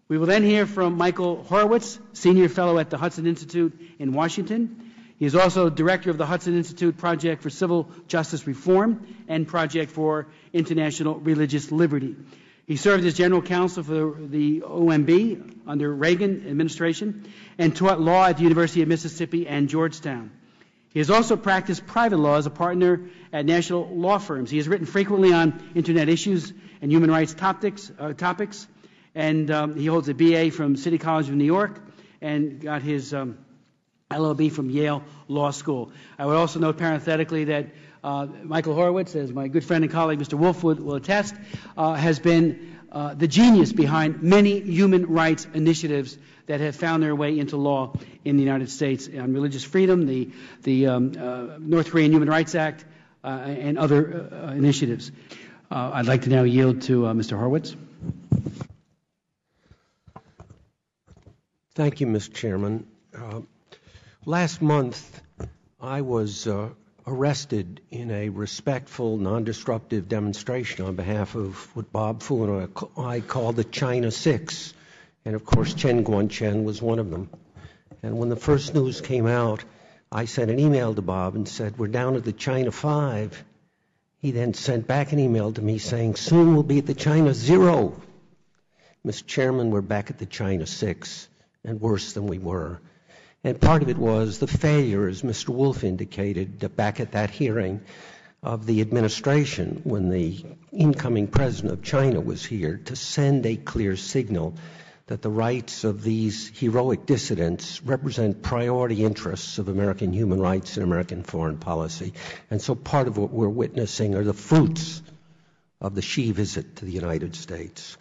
We will then hear from Michael Horowitz, Senior Fellow at the Hudson Institute in Washington. He is also Director of the Hudson Institute Project for Civil Justice Reform and Project for International Religious Liberty. He served as General Counsel for the OMB under Reagan administration and taught law at the University of Mississippi and Georgetown. He has also practiced private law as a partner at national law firms. He has written frequently on Internet issues and human rights topics, and he holds a BA from City College of New York and got his LLB from Yale Law School. I would also note parenthetically that Michael Horowitz, as my good friend and colleague Mr. Wolf will attest, has been the genius behind many human rights initiatives that have found their way into law in the United States on religious freedom, the North Korean Human Rights Act, and other initiatives. I'd like to now yield to Mr. Horowitz. Thank you, Mr. Chairman. Last month, I was arrested in a respectful, non-disruptive demonstration on behalf of what Bob Fu and I call the China Six. And of course, Chen Guangcheng was one of them. And when the first news came out, I sent an email to Bob and said, we're down at the China Five. He then sent back an email to me saying, soon we'll be at the China Zero. Mr. Chairman, we're back at the China Six, and worse than we were. And part of it was the failure, as Mr. Wolf indicated, back at that hearing of the administration when the incoming president of China was here to send a clear signal that the rights of these heroic dissidents represent priority interests of American human rights and American foreign policy. And so part of what we're witnessing are the fruits of the Xi visit to the United States.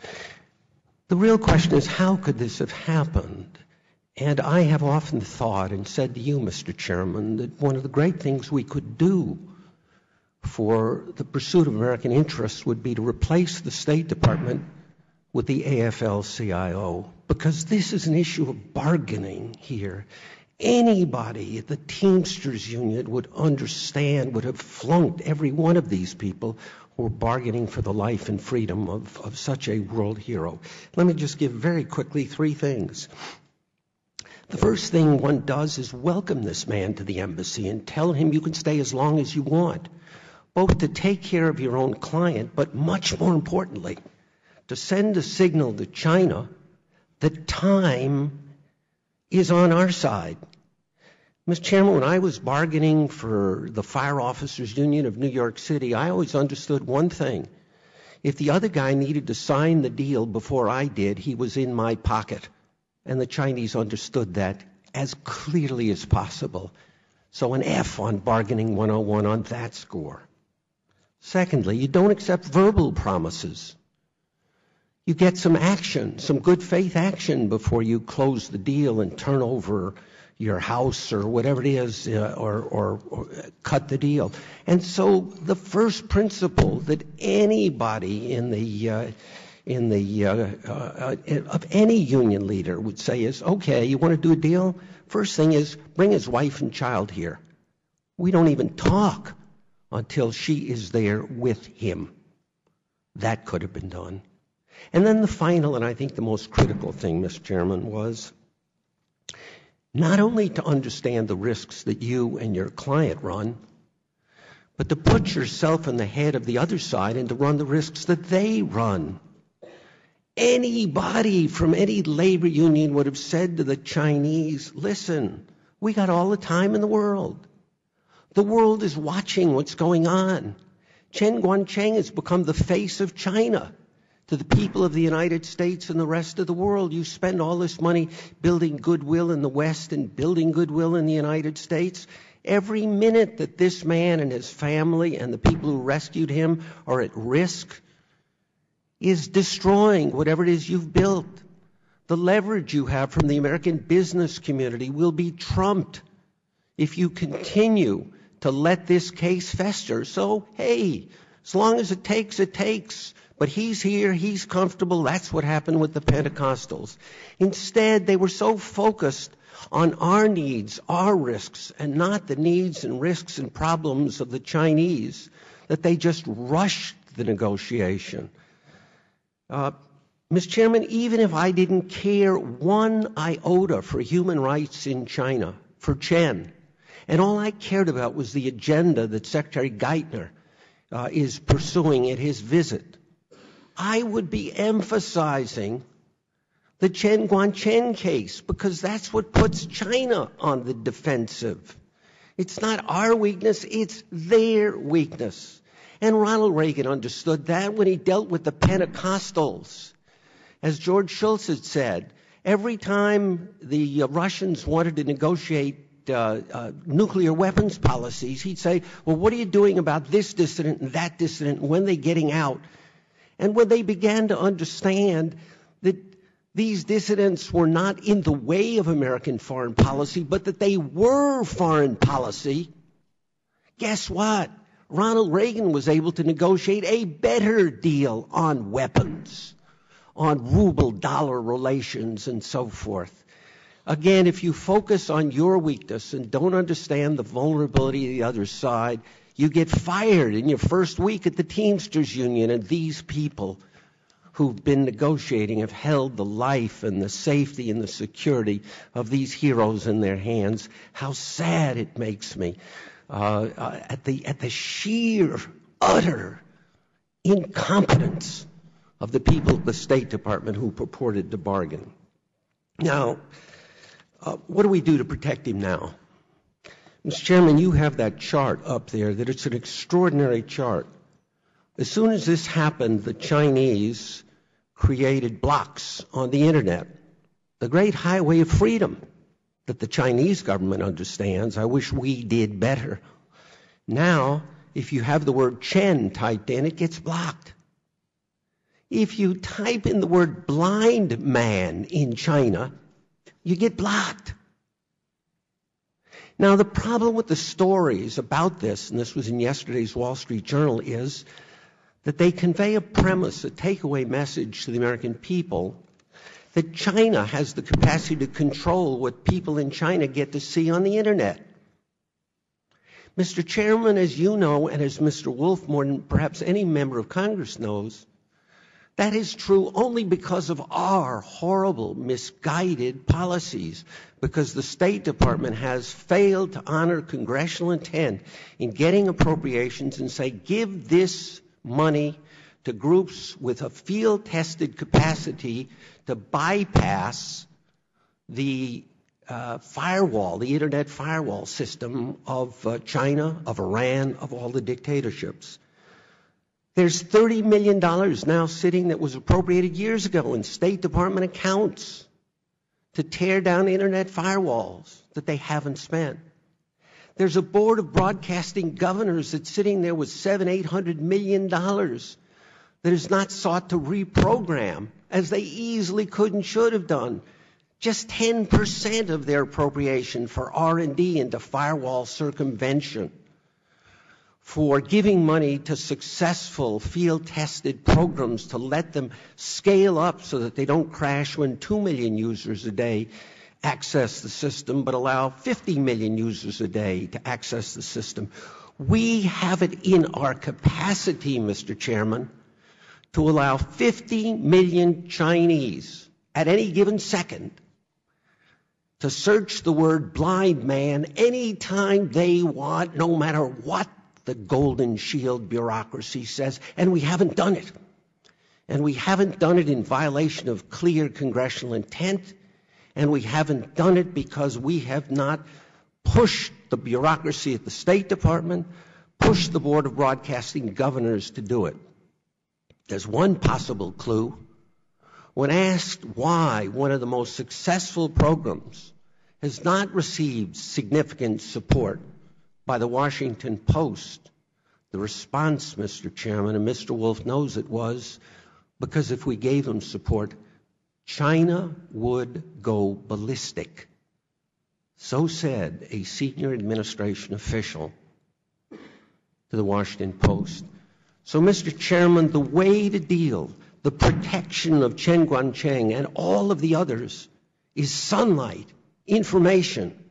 The real question is, how could this have happened? And I have often thought and said to you, Mr. Chairman, that one of the great things we could do for the pursuit of American interests would be to replace the State Department with the AFL-CIO, because this is an issue of bargaining here. Anybody at the Teamsters Union would understand, would have flunked every one of these people who are bargaining for the life and freedom of such a world hero. Let me just give very quickly three things. The first thing one does is welcome this man to the embassy and tell him you can stay as long as you want, both to take care of your own client, but much more importantly, to send a signal to China that time is on our side. Mr. Chairman, when I was bargaining for the Fire Officers Union of New York City, I always understood one thing. If the other guy needed to sign the deal before I did, he was in my pocket. And the Chinese understood that as clearly as possible. So an F on Bargaining 101 on that score. Secondly, you don't accept verbal promises. You get some action, some good faith action before you close the deal and turn over your house or whatever it is, or cut the deal. And so the first principle that anybody of any union leader would say is, okay, you want to do a deal? First thing is bring his wife and child here. We don't even talk until she is there with him. That could have been done. And then the final, and I think the most critical thing, Mr. Chairman, was not only to understand the risks that you and your client run, but to put yourself in the head of the other side and to run the risks that they run. Anybody from any labor union would have said to the Chinese, listen, we got all the time in the world. The world is watching what's going on. Chen Guangcheng has become the face of China to the people of the United States and the rest of the world. You spend all this money building goodwill in the West and building goodwill in the United States. Every minute that this man and his family and the people who rescued him are at risk is destroying whatever it is you've built. The leverage you have from the American business community will be trumped if you continue to let this case fester. So, hey, as long as it takes, it takes. But he's here, he's comfortable. That's what happened with the Pentecostals. Instead, they were so focused on our needs, our risks, and not the needs and risks and problems of the Chinese that they just rushed the negotiation. Mr. Chairman, even if I didn't care one iota for human rights in China, for Chen, and all I cared about was the agenda that Secretary Geithner is pursuing at his visit, I would be emphasizing the Chen Guangcheng case, because that's what puts China on the defensive. It's not our weakness, it's their weakness. And Ronald Reagan understood that when he dealt with the Pentecostals. As George Shultz had said, every time the Russians wanted to negotiate nuclear weapons policies, he'd say, well, what are you doing about this dissident and that dissident, and when are they getting out? And when they began to understand that these dissidents were not in the way of American foreign policy, but that they were foreign policy, guess what? Ronald Reagan was able to negotiate a better deal on weapons, on ruble-dollar relations, and so forth. Again, if you focus on your weakness and don't understand the vulnerability of the other side, you get fired in your first week at the Teamsters Union, and these people who've been negotiating have held the life and the safety and the security of these heroes in their hands. How sad it makes me at the sheer, utter incompetence of the people at the State Department who purported to bargain. Now, what do we do to protect him now? Mr. Chairman, you have that chart up there, that it's an extraordinary chart. As soon as this happened, the Chinese created blocks on the internet, the great highway of freedom that the Chinese government understands. I wish we did better. Now, if you have the word Chen typed in, it gets blocked. If you type in the word blind man in China, you get blocked. Now, the problem with the stories about this, and this was in yesterday's Wall Street Journal, is that they convey a premise, a takeaway message to the American people, that China has the capacity to control what people in China get to see on the internet. Mr. Chairman, as you know, and as Mr. Wolf, more than perhaps any member of Congress knows, that is true only because of our horrible, misguided policies, because the State Department has failed to honor congressional intent in getting appropriations and say, give this money to groups with a field-tested capacity to bypass the firewall, the internet firewall system of China, of Iran, of all the dictatorships. There's $30 million now sitting that was appropriated years ago in State Department accounts to tear down internet firewalls that they haven't spent. There's a board of broadcasting governors that's sitting there with $700–800 million that is not sought to reprogram, as they easily could and should have done. Just 10% of their appropriation for R&D into firewall circumvention, for giving money to successful field-tested programs to let them scale up so that they don't crash when 2 million users a day access the system, but allow 50 million users a day to access the system. We have it in our capacity, Mr. Chairman, to allow 50 million Chinese at any given second to search the word blind man anytime they want, no matter what the Golden Shield bureaucracy says, and we haven't done it. And we haven't done it in violation of clear congressional intent, and we haven't done it because we have not pushed the bureaucracy at the State Department, pushed the Board of Broadcasting governors to do it. There's one possible clue. When asked why one of the most successful programs has not received significant support by the Washington Post, the response, Mr. Chairman, and Mr. Wolf knows it, was because if we gave them support, China would go ballistic. So said a senior administration official to the Washington Post. So, Mr. Chairman, the way to deal, the protection of Chen Guangcheng and all of the others, is sunlight, information.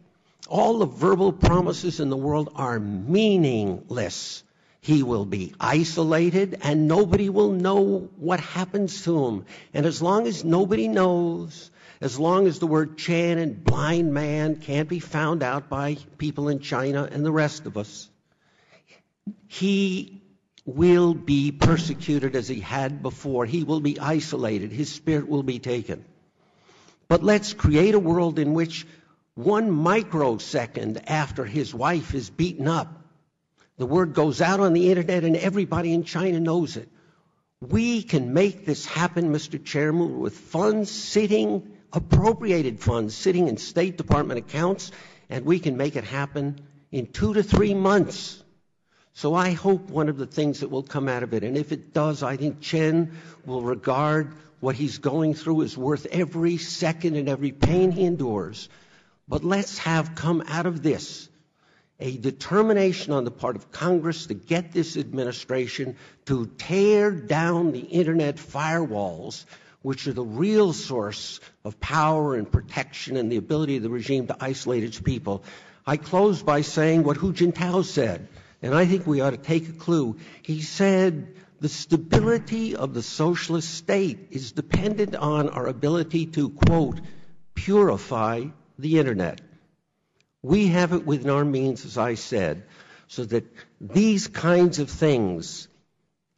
All the verbal promises in the world are meaningless. He will be isolated, and nobody will know what happens to him. And as long as nobody knows, as long as the word Chen and blind man can't be found out by people in China and the rest of us, he will be persecuted as he had before. He will be isolated. His spirit will be taken. But let's create a world in which 1 microsecond after his wife is beaten up, the word goes out on the internet and everybody in China knows it. We can make this happen, Mr. Chairman, with funds sitting, appropriated funds sitting in State Department accounts, and we can make it happen in 2 to 3 months. So I hope one of the things that will come out of it, and if it does, I think Chen will regard what he's going through as worth every second and every pain he endures. But let's have come out of this a determination on the part of Congress to get this administration to tear down the internet firewalls, which are the real source of power and protection and the ability of the regime to isolate its people. I close by saying what Hu Jintao said, and I think we ought to take a clue. He said, the stability of the socialist state is dependent on our ability to, quote, purify the internet. We have it within our means, as I said, so that these kinds of things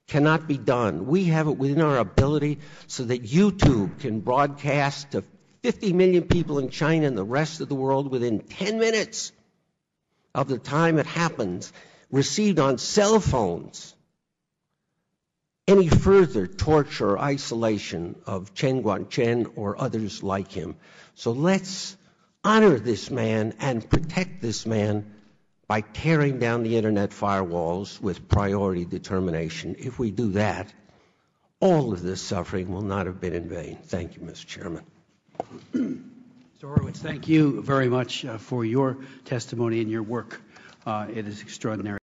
cannot be done. We have it within our ability so that YouTube can broadcast to 50 million people in China and the rest of the world within 10 minutes of the time it happens, received on cell phones. Any further torture or isolation of Chen Guangcheng or others like him. So let's honor this man and protect this man by tearing down the internet firewalls with priority determination. If we do that, all of this suffering will not have been in vain. Thank you, Mr. Chairman. Mr. Horowitz, thank you very much for your testimony and your work. It is extraordinary.